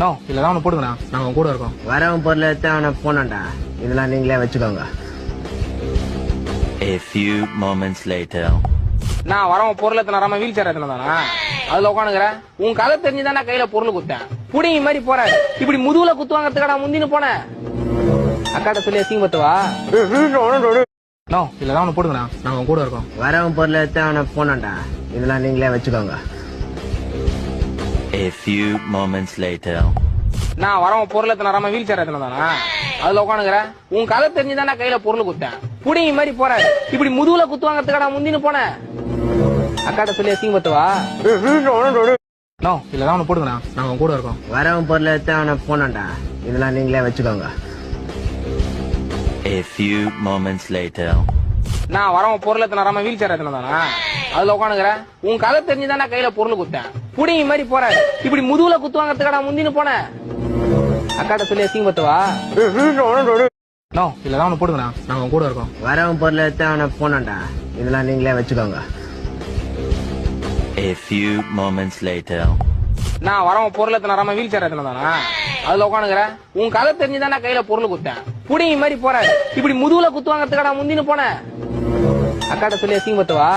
No இல்லதான் அவனை போடுங்கண்ணா, நாங்க அவன் கூட இருக்கோம். வரவன் பொருளை எடுத்து அவனை போனான்டா. இதெல்லாம் நீங்களே வச்சுக்கோங்க. A few moments later. நான் வரவன் பொருள் எத்தனை வராம வீல் சேர் எத்தனை தானா அதுல உட்காந்துக்கிற உன் கதை தெரிஞ்சுதான் கையில பொருள் குத்தேன். புடிங்க மாதிரி போற இப்படி முதுகுல குத்துவாங்கிறதுக்கடா முந்தின்னு போனேன். அக்காட்ட சொல்லி அசிங்கப்பத்துவா. நோ இல்லதான் அவனை போடுங்கண்ணா, நாங்க அவன் கூட இருக்கோம். வரவன் பொருளை எடுத்து அவனை போனான்டா. இதெல்லாம் நீங்களே வச்சுக்கோங்க. A few moments later. நான் வரவன் பொருள் எத்தனை வராம வீல் சேர் எத்தனை தானா அதுல உட்காந்துக்கிற உன் கதை தெரிஞ்சுதான் கையில பொருள் குத்தேன். புடிங்க மாதிரி போற இப்படி முதுகுல குத்துவாங்கிறதுக்கடா முந்தின்னு போனேன். அக்காட்ட சொல்லி அசிங்கப்பத்துவா. நோ இல்லதான் அவனை போடுங்கண்ணா, நாங்க அவன் கூட இருக்கோம். வரவன் பொருளை எடுத்து அவனை போனான்டா. இதெல்லாம் நீங்களே வச்சுக்கோங்க. A few moments later. நான் வரவன் பொருள் எத்தனை வராம வீல் சேர் எத்தனை தானா அதுல உட்காந்துக்கிற உன் கதை தெரிஞ்சுதான் கையில பொருள் குத்தேன். புடிங்க மாதிரி போற இப்படி முதுகுல குத்துவாங்கிறதுக்கடா முந்தின்னு போனேன். அக்காட்ட சொல்லி அசிங்கப்பத்துவா. நோ இல்லதான் அவனை போடுங்கண்ணா, நாங்க அவன் கூட இருக்கோம். வரவன் பொருளை எடுத்து அவனை போனான்டா. இதெல்லாம் நீங்களே வச்சுக்கோங்க. A few moments later. நான் வரவன் பொருள் எத்தனை வராம வீல் சேர் எத்தனை தானா அதுல உட்காந்துக்கிற உன் கதை தெரிஞ்சுதான் கையில பொருள் குத்தேன். புடிங்க மாதிரி போற இப்படி முதுகுல குத்துவாங்கிறதுக்கடா முந்தின்னு போனேன். அக்காட்ட சொல்லி அசிங்கப்பத்துவா.